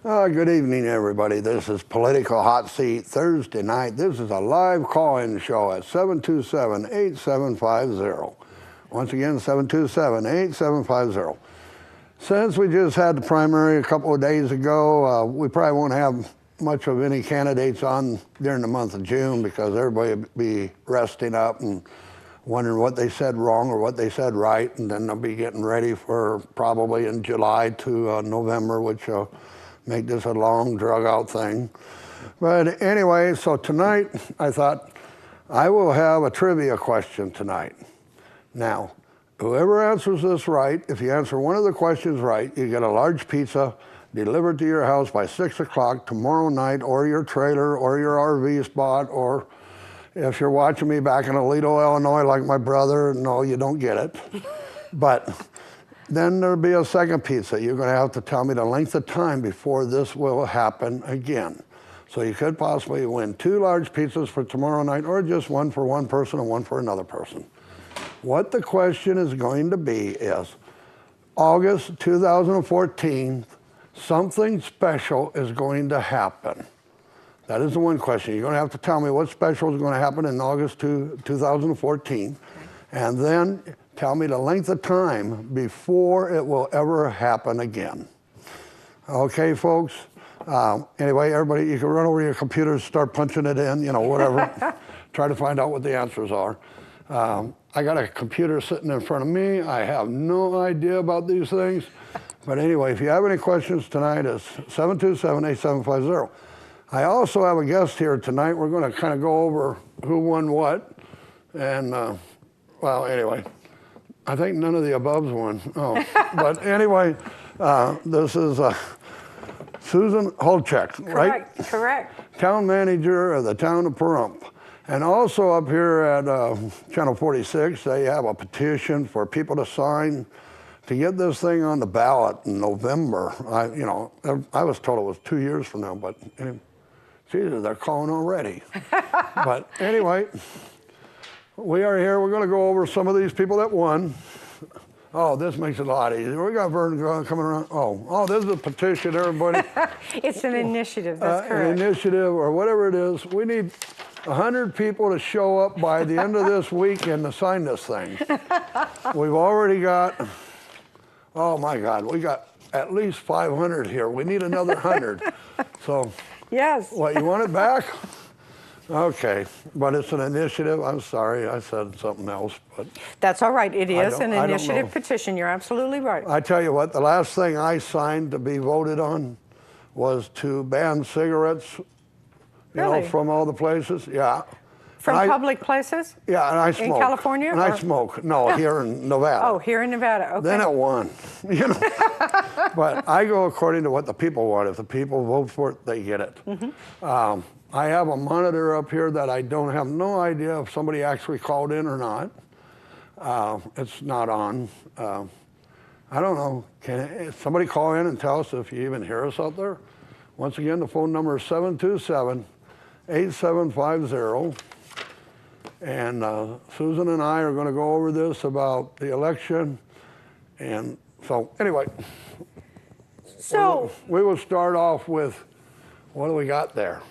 Good evening, everybody. This is Political Hot Seat Thursday night. This is a live call-in show at 727-8750. Once again, 727-8750. Since we just had the primary a couple of days ago, we probably won't have much of any candidates on during the month of June because everybody will be resting up and wondering what they said wrong or what they said right, and then they'll be getting ready for probably in July to November, which will make this a long, drug-out thing. But anyway, so tonight I thought I will have a trivia question tonight. Now, whoever answers this right, if you answer one of the questions right, you get a large pizza delivered to your house by 6 o'clock tomorrow night, or your trailer, or your RV spot, or if you're watching me back in Aledo, Illinois, like my brother, no, you don't get it. But then there'll be a second pizza. You're going to have to tell me the length of time before this will happen again. So you could possibly win 2 large pizzas for tomorrow night, or just one for one person and one for another person. What the question is going to be is, August 2014, something special is going to happen. That is the one question. You're going to have to tell me what special is going to happen in August 2014, and then tell me the length of time before it will ever happen again. Okay, folks? Anyway, everybody, you can run over your computers, start punching it in, you know, whatever. Try to find out what the answers are. I got a computer sitting in front of me. I have no idea about these things. But anyway, if you have any questions tonight, it's 727-8750. I also have a guest here tonight. We're going to kind of go over who won what. And, well, anyway, I think none of the above's won. Oh, but anyway, this is Susan Holecheck, right? Correct. Town manager of the town of Pahrump. And also up here at Channel 46, they have a petition for people to sign to get this thing on the ballot in November. I was told it was 2 years from now, but anyway, Jesus, they're calling already. But anyway, we are here. We're going to go over some of these people that won. Oh, this makes it a lot easier. We got Vern coming around. Oh, this is a petition, everybody. It's an initiative, that's correct. An initiative or whatever it is. We need 100 people to show up by the end of this weekend to sign this thing. We've already got, oh my God, we got at least 500 here. We need another 100. So, yes. What, you want it back? Okay, but it's an initiative. I'm sorry, I said something else, but that's all right. It is an initiative petition. You're absolutely right. I tell you what, the last thing I signed to be voted on was to ban cigarettes, you know, from all the places. Yeah. From public places? Yeah, and I smoke. In California? And I smoke. No, here in Nevada. Oh, here in Nevada. Okay. Then it won. You know. But I go according to what the people want. If the people vote for it, they get it. Mm-hmm. I have a monitor up here that I don't have no idea if somebody actually called in or not. It's not on. I don't know. Can somebody call in and tell us if you even hear us out there? Once again, the phone number is 727-8750. And Susan and I are going to go over this about the election. And so, anyway, we will start off with, what do we got there?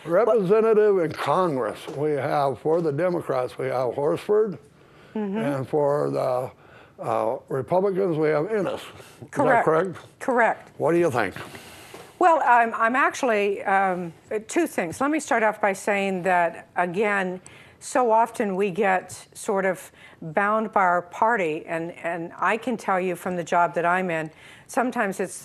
Representative in Congress, we have, for the Democrats, we have Horsford. Mm-hmm. And for the Republicans, we have Innes. Correct. Is that correct? Correct. What do you think? Well, I'm actually, 2 things. Let me start off by saying that, again, so often we get sort of bound by our party, and I can tell you from the job that I'm in, sometimes it's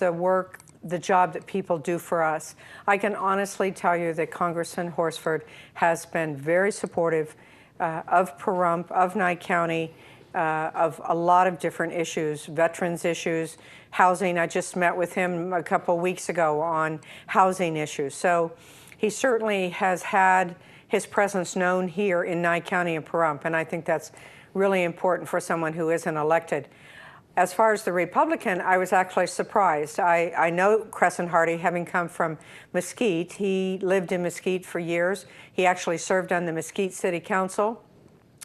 the job that people do for us. I can honestly tell you that Congressman Horsford has been very supportive of Pahrump, of Nye County, of a lot of different issues, veterans issues, housing. I just met with him a couple weeks ago on housing issues. So he certainly has had his presence known here in Nye County and Pahrump, and I think that's really important for someone who isn't elected. As far as the Republican, I was actually surprised. I know Crescent Hardy, having come from Mesquite. He lived in Mesquite for years. He actually served on the Mesquite City Council.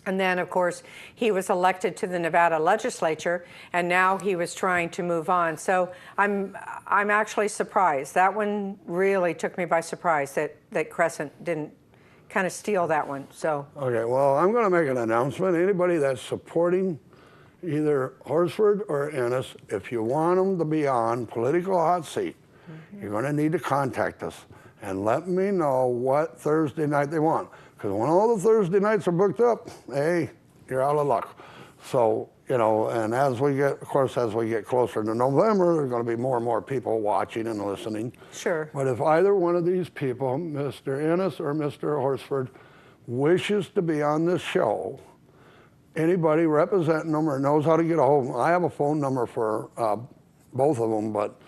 And then, of course, he was elected to the Nevada legislature, and now he was trying to move on. So I'm actually surprised. That one really took me by surprise that Crescent didn't kind of steal that one. So Okay, well, I'm going to make an announcement. Anybody that's supporting either Horsford or Ennis, if you want them to be on political hot seat, you're going to need to contact us and let me know what Thursday night they want. Because when all the Thursday nights are booked up, hey, you're out of luck. So, you know, and as we get, of course, as we get closer to November, there's going to be more and more people watching and listening. sure. But if either one of these people, Mr. Ennis or Mr. Horsford, wishes to be on this show, anybody representing them or knows how to get a hold of them, I have a phone number for both of them, but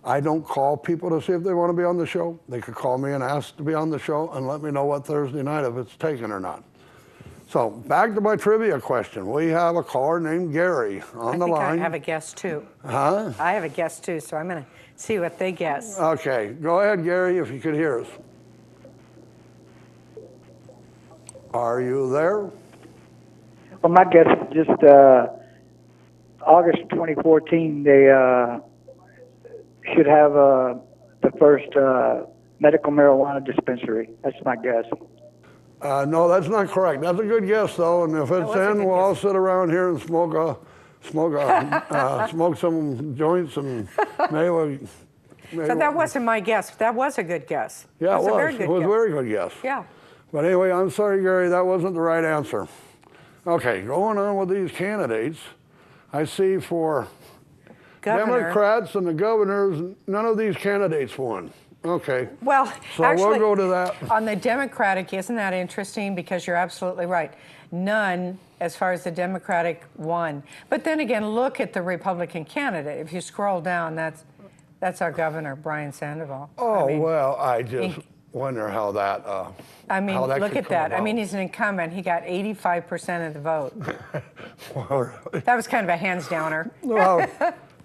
I don't call people to see if they want to be on the show. They could call me and ask to be on the show and let me know what Thursday night if it's taken or not. So back to my trivia question. We have a caller named Gary on the line. I have a guess too. Huh? I have a guess too, so I'm going to see what they guess. Okay, go ahead, Gary, if you could hear us. Are you there? Well, my guess is just August 2014, they should have the first medical marijuana dispensary. That's my guess. No, that's not correct. That's a good guess, though. And if it's in, we'll all sit around here and smoke some joints, and maybe. So that wasn't my guess. That was a good guess. Yeah, it was. A very good It was a guess. very good guess. Yeah. But anyway, I'm sorry, Gary, that wasn't the right answer. Okay, going on with these candidates, I see for Governor. Democrats and the governors, none of these candidates won. Okay. Well, So actually, we'll go to that. On the Democratic, isn't that interesting? Because you're absolutely right. None, as far as the Democratic, won. But then again, look at the Republican candidate. If you scroll down, that's our governor, Brian Sandoval. Oh, well, I just wonder how that. I mean, how that look could at that. come I mean, about. he's an incumbent. He got 85% of the vote. Well, That was kind of a hands downer. well,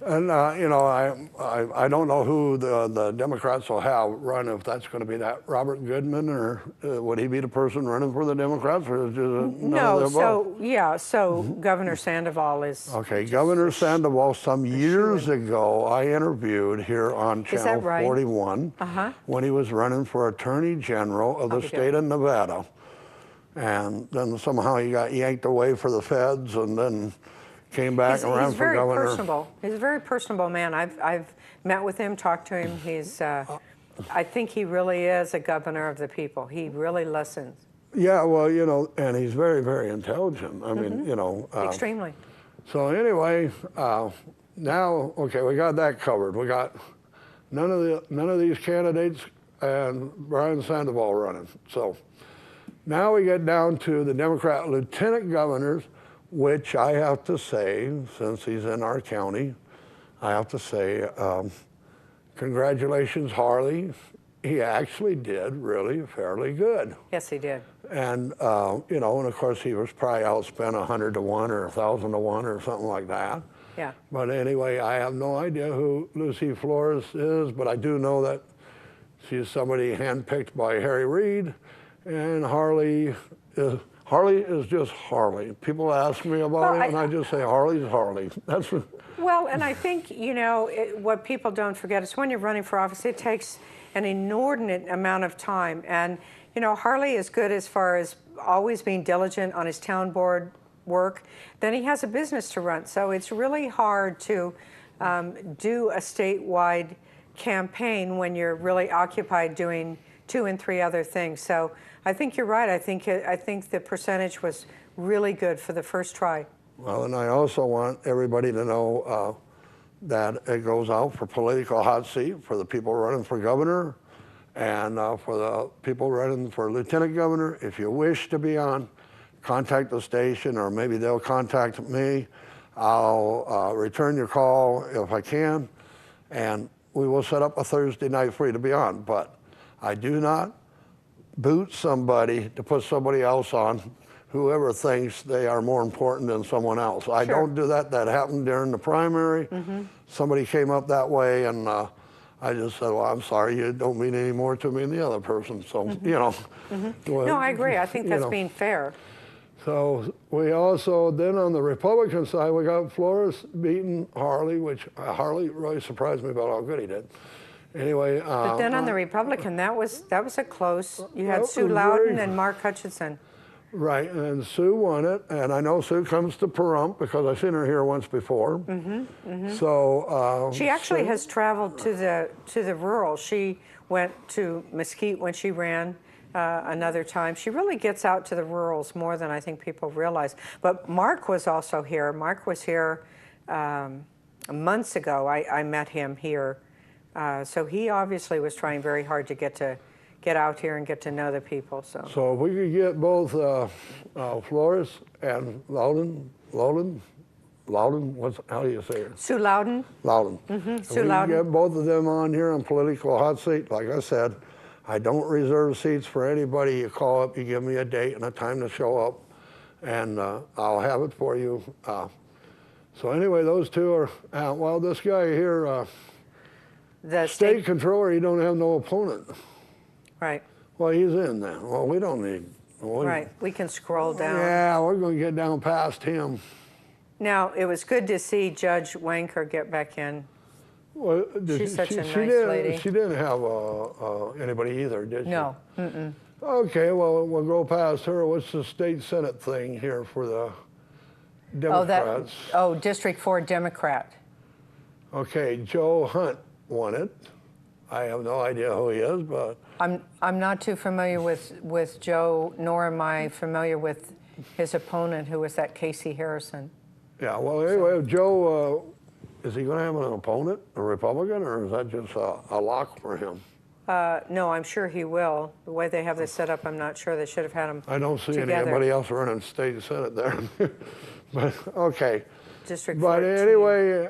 and you know, I don't know who the Democrats will have run, if that's going to be that Robert Goodman, or would he be the person running for the Democrats, or is it none of No, the above? so, yeah, so Governor Sandoval is. Okay, Governor Sandoval, some years ago, I interviewed here on Is that Channel right? 41 when he was running for Attorney General of the state of Nevada. And then somehow he got yanked away for the feds, and then came back and ran He's for very governor. personable. He's a very personable man. I've met with him, talked to him. He's, I think he really is a governor of the people. He really listens. Yeah, well, you know, and he's very, very intelligent. I mean, you know. Extremely. So anyway, now, okay, we got that covered. We got none of these candidates and Brian Sandoval running. So now we get down to the Democrat lieutenant governors, which I have to say, since he's in our county, I have to say, congratulations, Harley. He actually did really fairly good. Yes, he did. And, you know, and of course he was probably outspent 100 to 1 or 1,000 to 1 or something like that. Yeah. But anyway, I have no idea who Lucy Flores is, but I do know that she's somebody handpicked by Harry Reid, and Harley is just Harley. People ask me about it, and I just say Harley's Harley. That's what. Well, and I think, you know, what people don't forget is when you're running for office, it takes an inordinate amount of time. And, you know, Harley is good as far as always being diligent on his town board work. Then he has a business to run. So it's really hard to do a statewide campaign when you're really occupied doing 2 and 3 other things. So I think you're right. I think the percentage was really good for the first try. Well, and I also want everybody to know that it goes out for political hot seat for the people running for governor and for the people running for lieutenant governor. If you wish to be on, contact the station, or maybe they'll contact me. I'll return your call if I can, and we will set up a Thursday night for you to be on. But I do not boot somebody to put somebody else on, whoever thinks they are more important than someone else. I don't do that. That happened during the primary. Somebody came up that way, and I just said, well, I'm sorry, you don't mean any more to me than the other person. So, you know. Well, No, I agree. I think that's you know. being fair. So we also, then on the Republican side, we got Flores beating Harley, which Harley really surprised me about how good he did. Anyway. But then on the Republican, that was a close. You had that Sue was Loudon very- and Mark Hutchinson. Right, and Sue won it, and I know Sue comes to Pahrump because I've seen her here once before. So She actually Sue- has traveled to the rural. She went to Mesquite when she ran another time. She really gets out to the rurals more than I think people realize. But Mark was also here. Mark was here months ago. I met him here. So he obviously was trying very hard to get out here and get to know the people. So if we could get both Flores and Loudon, how do you say it? Sue Loudon. Loudon. If Sue we Loudon. can get both of them on here on political hot seat, like I said, I don't reserve seats for anybody. You call up, you give me a date and a time to show up, and I'll have it for you. So anyway, those two are out. Well, this guy here, The state controller, he don't have no opponent. Right. Well, he's in now. Well, we don't need. Right. We can scroll down. Yeah, we're going to get down past him. Now, it was good to see Judge Wanker get back in. Well, She's such a nice didn't, lady. She didn't have anybody either, did she? No. Okay, well, we'll go past her. What's the state senate thing here for the Democrats? District 4 Democrat. Okay, Joe Hunt won it. I have no idea who he is, but I'm not too familiar with Joe, nor am I familiar with his opponent, who was that Casey Harrison. yeah. Well, anyway, Joe, is he going to have an opponent, a Republican, or is that just a lock for him? No, I'm sure he will. The way they have this set up, I'm not sure. They should have had him I don't see together. anybody else running state senate there. But okay. District But 14. anyway,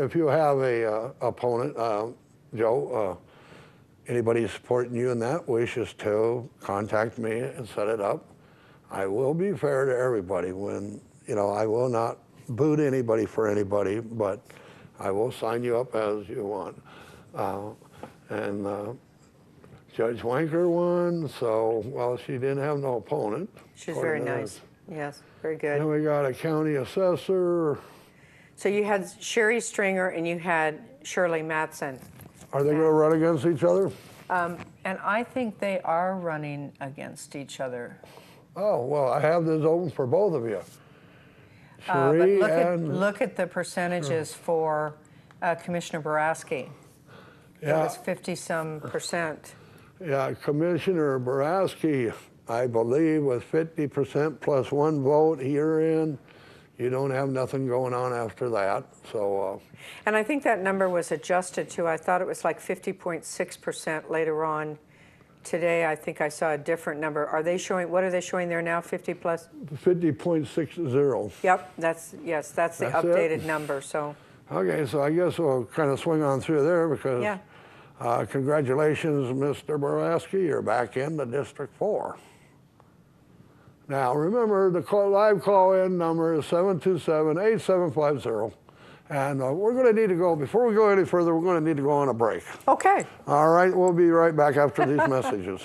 if you have a opponent, Joe, anybody supporting you in that wishes to contact me and set it up. I will be fair to everybody. When I will not boot anybody for anybody, but I will sign you up as you want. Judge Wanker won, so well, she didn't have no opponent. She's very according to nice. this. Yes, very good. Then we got a county assessor. So you had Sherry Stringer and you had Shirley Matson. Are they going to run against each other? And I think they are running against each other. Oh, well, I have this open for both of you. But Cherie look at the percentages for Commissioner Boraski. It yeah, was 50-some%. yeah, Commissioner Boraski, I believe, with 50% plus one vote here in. You don't have nothing going on after that. So. And I think that number was adjusted to, I thought it was like 50.6% later on. Today, I think I saw a different number. Are they showing, what are they showing there now, 50 plus? 50.60. Yep, that's the That's it? updated number, so. Okay, so I guess we'll kind of swing on through there because Yeah. Congratulations, Mr. Boraski, you're back in the District 4. Now, remember, the live call-in number is 727-8750. And we're going to need to go, before we go any further, we're going to need to go on a break. Okay. All right, we'll be right back after these messages.